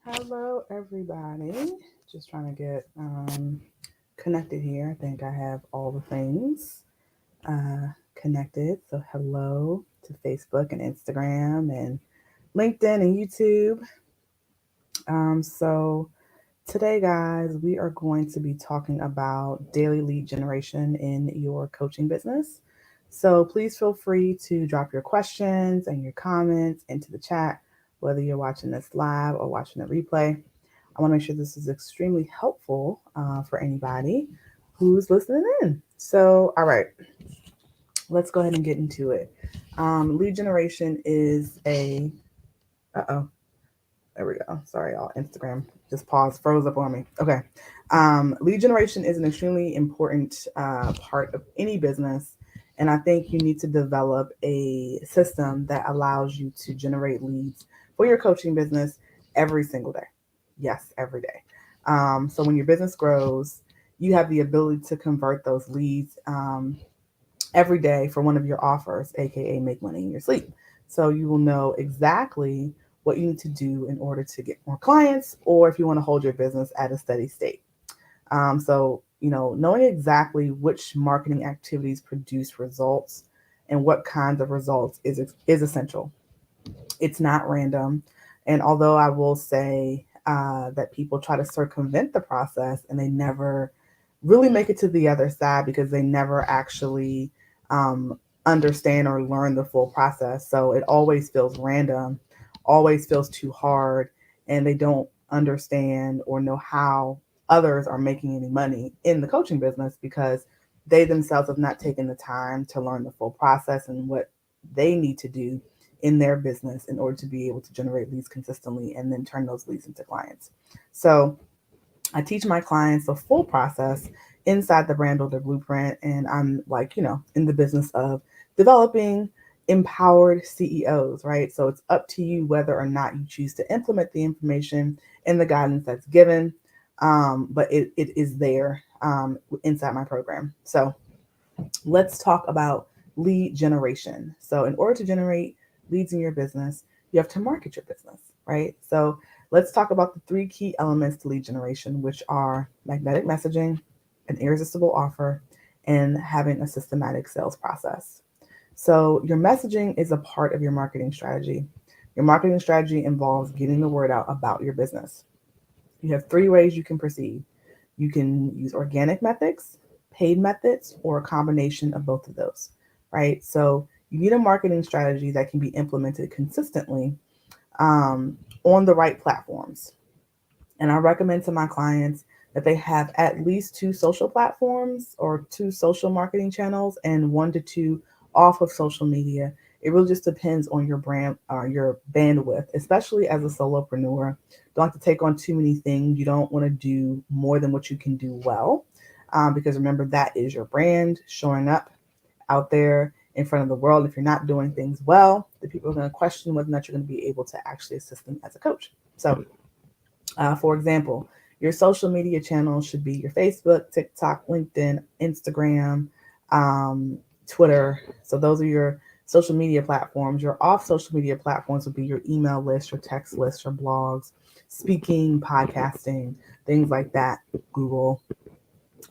Hello, everybody. Just trying to get connected here. I think I have all the things connected. So, hello to Facebook and Instagram and LinkedIn and YouTube. So, today, guys, we are going to be talking about daily lead generation in your coaching business. So, please feel free to drop your questions and your comments into the chat, whether you're watching this live or watching the replay. I want to make sure this is extremely helpful for anybody who's listening in. So, all right, let's go ahead and get into it. Lead generation is uh-oh, there we go. Sorry, y'all. Instagram just paused, froze up on me. Okay. Lead generation is an extremely important part of any business. And I think you need to develop a system that allows you to generate leads for your coaching business every single day. Yes, every day. So when your business grows, you have the ability to convert those leads every day for one of your offers, aka make money in your sleep. So you will know exactly what you need to do in order to get more clients, or if you want to hold your business at a steady state. Knowing exactly which marketing activities produce results and what kinds of results is essential. It's not random. And although I will say that people try to circumvent the process and they never really make it to the other side because they never actually um, understand or learn the full process. So it always feels random, always feels too hard, and they don't understand or know how others are making any money in the coaching business because they themselves have not taken the time to learn the full process and what they need to do in their business in order to be able to generate leads consistently and then turn those leads into clients. So I teach my clients the full process inside the brand builder blueprint. And I'm like, in the business of developing empowered CEOs, right? So it's up to you whether or not you choose to implement the information and the guidance that's given. But it is there inside my program. So let's talk about lead generation. So, in order to generate leads in your business, you have to market your business, right? So, let's talk about the three key elements to lead generation, which are magnetic messaging, an irresistible offer, and having a systematic sales process. So, your messaging is a part of your marketing strategy. Your marketing strategy involves getting the word out about your business. You have three ways you can proceed. You can use organic methods, paid methods, or a combination of both of those, right? So you need a marketing strategy that can be implemented consistently um, on the right platforms. And I recommend to my clients that they have at least two social platforms or two social marketing channels and one to two off of social media. It really just depends on your brand or your bandwidth, especially as a solopreneur. Don't have to take on too many things. You don't want to do more than what you can do well, because remember, that is your brand showing up out there in front of the world. If you're not doing things well, the people are going to question whether or not you're going to be able to actually assist them as a coach. So for example, your social media channels should be your Facebook, TikTok, LinkedIn, Instagram, um, Twitter. So those are your social media platforms. Your off social media platforms would be your email list, your text list, your blogs, speaking, podcasting, things like that, Google.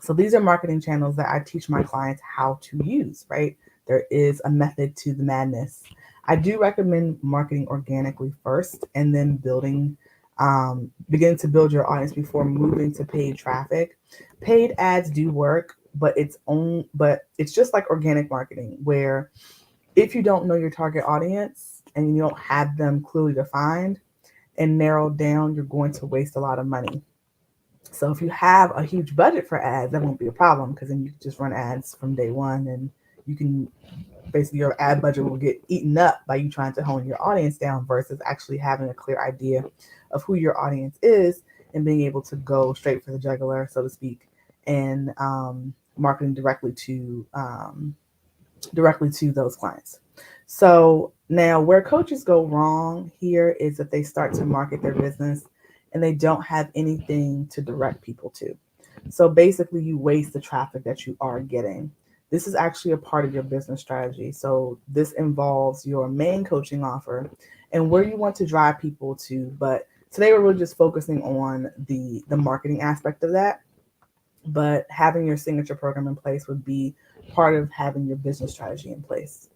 So these are marketing channels that I teach my clients how to use, right? There is a method to the madness. I do recommend marketing organically first and then begin to build your audience before moving to paid traffic. Paid ads do work, but it's just like organic marketing where if you don't know your target audience and you don't have them clearly defined and narrowed down, you're going to waste a lot of money. So if you have a huge budget for ads, that won't be a problem because then you can just run ads from day one and you can basically your ad budget will get eaten up by you trying to hone your audience down versus actually having a clear idea of who your audience is and being able to go straight for the jugular, so to speak, and marketing directly to those clients. So now where coaches go wrong here is that they start to market their business and they don't have anything to direct people to. So basically you waste the traffic that you are getting. This is actually a part of your business strategy. So this involves your main coaching offer and where you want to drive people to, but Today we're really just focusing on the marketing aspect of that, but having your signature program in place would be part of having your business strategy in place.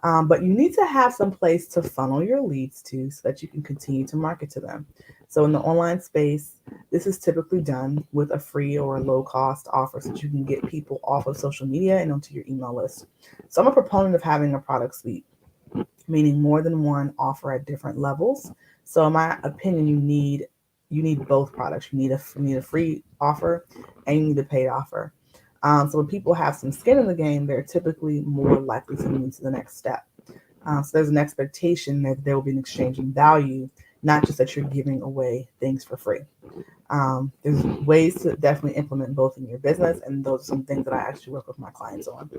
But you need to have some place to funnel your leads to so that you can continue to market to them. So in the online space, this is typically done with a free or a low cost offer so that you can get people off of social media and onto your email list. So I'm a proponent of having a product suite, meaning more than one offer at different levels. So in my opinion, you need both products. You need a free offer and you need a paid offer. So when people have some skin in the game, they're typically more likely to move to the next step. So there's an expectation that there will be an exchange in value, not just that you're giving away things for free. There's ways to definitely implement both in your business, and those are some things that I actually work with my clients on.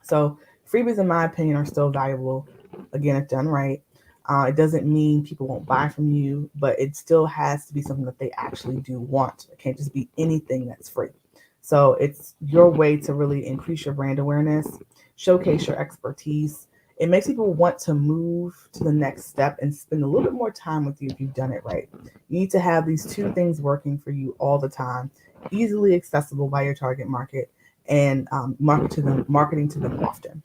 So freebies, in my opinion, are still valuable. Again, if done right. It doesn't mean people won't buy from you, but it still has to be something that they actually do want. It can't just be anything that's free. So it's your way to really increase your brand awareness, showcase your expertise. It makes people want to move to the next step and spend a little bit more time with you if you've done it right. You need to have these two things working for you all the time, easily accessible by your target market, and marketing to them often.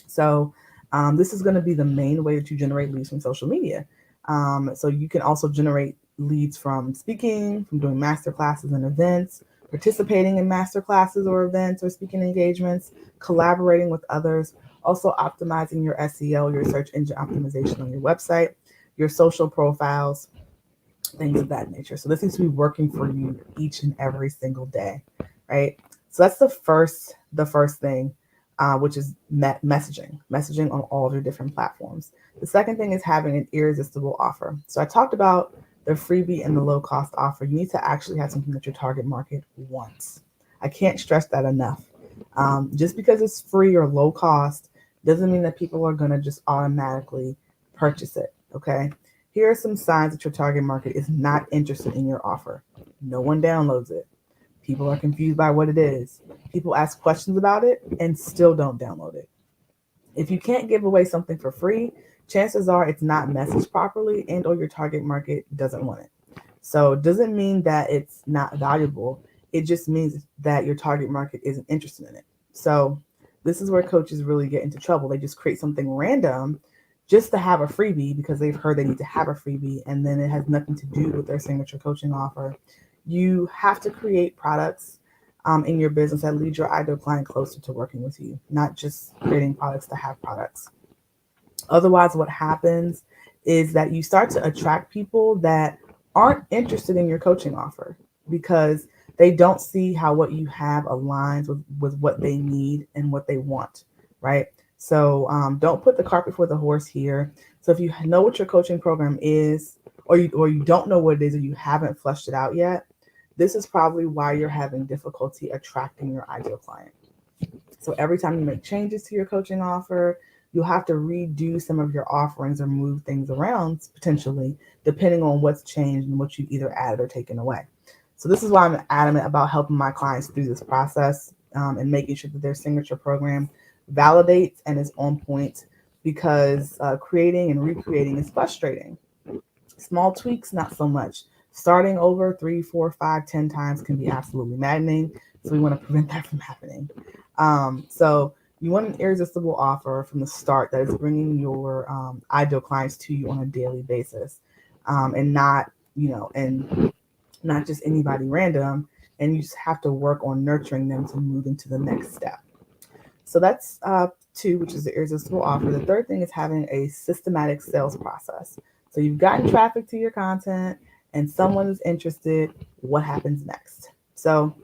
So this is going to be the main way that you generate leads from social media. So you can also generate leads from speaking, from doing master classes and events, participating in master classes or events or speaking engagements, collaborating with others, also optimizing your SEO, your search engine optimization on your website, your social profiles, things of that nature. So this needs to be working for you each and every single day, right? So that's the first thing, which is messaging on all of your different platforms. The second thing is having an irresistible offer. So I talked about the freebie and the low cost offer. You need to actually have something that your target market wants. I can't stress that enough. Just because it's free or low cost doesn't mean that people are going to just automatically purchase it. Okay. Here are some signs that your target market is not interested in your offer. No one downloads it. People are confused by what it is. People ask questions about it and still don't download it. If you can't give away something for free, chances are it's not messaged properly and or your target market doesn't want it. So it doesn't mean that it's not valuable. It just means that your target market isn't interested in it. So this is where coaches really get into trouble. They just create something random just to have a freebie because they've heard they need to have a freebie, and then it has nothing to do with their signature coaching offer. You have to create products in your business that lead your ideal client closer to working with you, not just creating products to have products. Otherwise, what happens is that you start to attract people that aren't interested in your coaching offer because they don't see how what you have aligns with what they need and what they want, right? So don't put the cart before the horse here. So if you know what your coaching program is, or you don't know what it is, or you haven't fleshed it out yet, this is probably why you're having difficulty attracting your ideal client. So every time you make changes to your coaching offer, you'll have to redo some of your offerings or move things around potentially, depending on what's changed and what you've either added or taken away. So this is why I'm adamant about helping my clients through this process and making sure that their signature program validates and is on point, because creating and recreating is frustrating. Small tweaks, not so much. Starting over 3, 4, 5, 10 times can be absolutely maddening. So we want to prevent that from happening. So you want an irresistible offer from the start that is bringing your ideal clients to you on a daily basis, and not just anybody random. And you just have to work on nurturing them to move into the next step. So that's two, which is the irresistible offer. The third thing is having a systematic sales process. So you've gotten traffic to your content and someone is interested. What happens next? So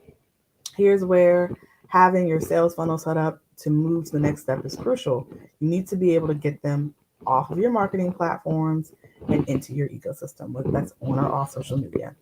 here's where having your sales funnel set up to move to the next step is crucial. You need to be able to get them off of your marketing platforms and into your ecosystem, whether that's on or off social media.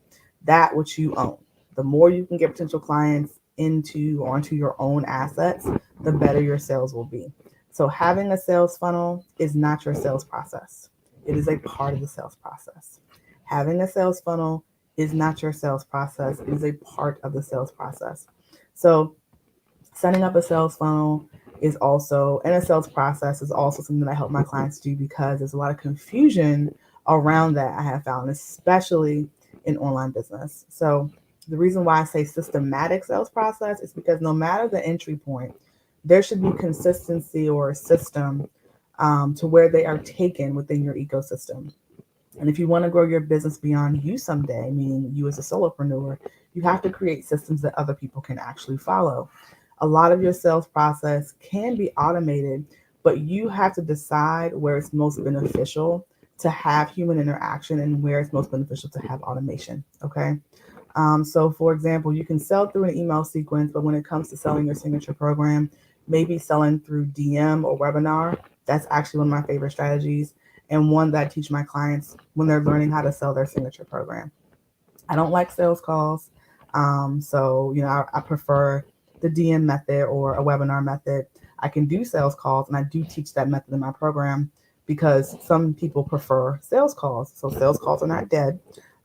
That which you own. The more you can get potential clients into or onto your own assets, the better your sales will be. So having a sales funnel is not your sales process. It is a part of the sales process. Having a sales funnel is not your sales process. It is a part of the sales process. So setting up a sales funnel is also, and a sales process is also something that I help my clients do, because there's a lot of confusion around that, I have found, especially in online business. So the reason why I say systematic sales process is because no matter the entry point, there should be consistency or a system to where they are taken within your ecosystem. And if you want to grow your business beyond you someday, meaning you as a solopreneur, you have to create systems that other people can actually follow. A lot of your sales process can be automated, but you have to decide where it's most beneficial to have human interaction and where it's most beneficial to have automation. Okay. So, for example, you can sell through an email sequence, but when it comes to selling your signature program, maybe selling through DM or webinar, that's actually one of my favorite strategies and one that I teach my clients when they're learning how to sell their signature program. I don't like sales calls. I prefer the DM method or a webinar method. I can do sales calls, and I do teach that method in my program because some people prefer sales calls. So sales calls are not dead,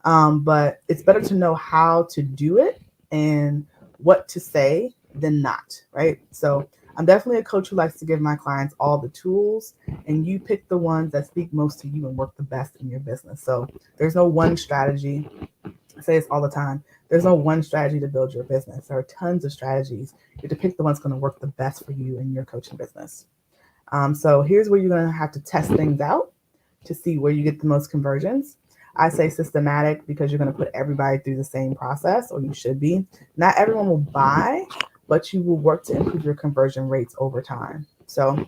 but it's better to know how to do it and what to say than not, right? So I'm definitely a coach who likes to give my clients all the tools, and you pick the ones that speak most to you and work the best in your business. So there's no one strategy. I say this all the time. There's no one strategy to build your business. There are tons of strategies. You have to pick the one's going to work the best for you in your coaching business. So here's where you're going to have to test things out to see where you get the most conversions. I say systematic because you're going to put everybody through the same process, or you should be. Not everyone will buy, but you will work to improve your conversion rates over time. So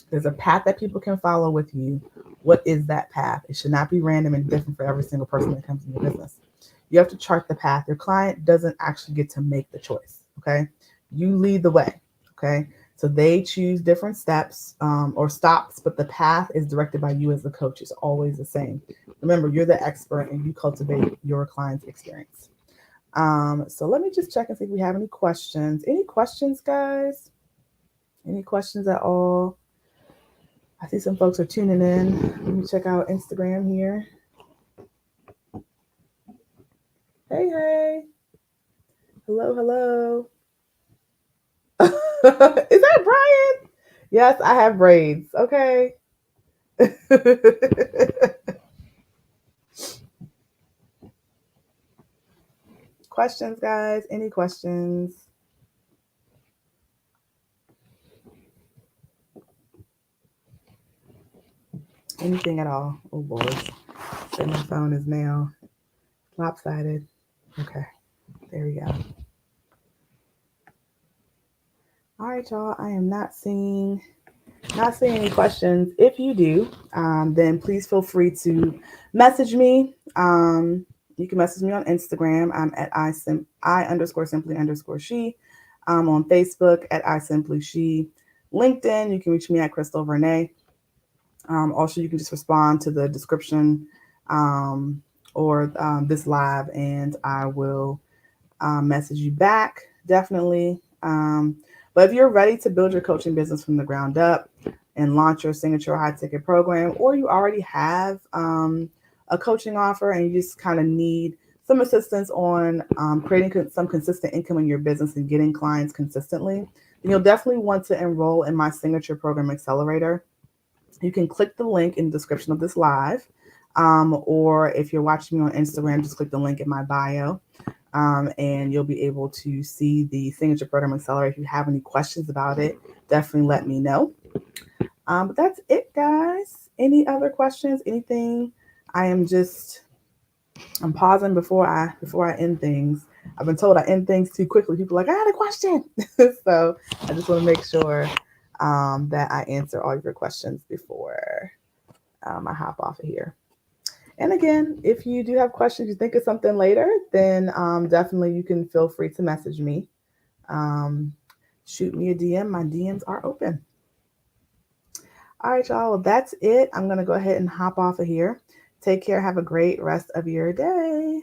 there's a path that people can follow with you. What is that path? It should not be random and different for every single person that comes in your business. You have to chart the path. Your client doesn't actually get to make the choice. Okay. You lead the way. Okay. So they choose different steps or stops, but the path is directed by you as the coach. It's always the same. Remember, you're the expert and you cultivate your client's experience. So let me just check and see if we have any questions. Any questions, guys? Any questions at all? I see some folks are tuning in. Let me check out Instagram here. Hey, hey. Hello, hello. Is that Brian? Yes, I have braids. Okay. Questions, guys? Any questions? Anything at all? Oh, Lord. So my phone is now lopsided. Okay. There we go. All right, y'all. I am not seeing any questions. If you do, then please feel free to message me. You can message me on Instagram. I'm at I_simply_she. I'm on Facebook at I_simply_she. LinkedIn, you can reach me at Crystal Vernay. Also, you can just respond to the description or this live, and I will message you back, definitely. But if you're ready to build your coaching business from the ground up and launch your signature high ticket program, or you already have a coaching offer and you just kind of need some assistance on creating some consistent income in your business and getting clients consistently, then you'll definitely want to enroll in my signature program accelerator. You can click the link in the description of this live. Or if you're watching me on Instagram, just click the link in my bio. And you'll be able to see the Signature Program Accelerator. If you have any questions about it, definitely let me know. But that's it, guys. Any other questions? Anything? I'm pausing before I end things. I've been told I end things too quickly. People are like, I had a question. So I just want to make sure that I answer all your questions before I hop off of here. And again, if you do have questions, you think of something later, then definitely you can feel free to message me. Shoot me a DM. My DMs are open. All right, y'all. Well, that's it. I'm going to go ahead and hop off of here. Take care. Have a great rest of your day.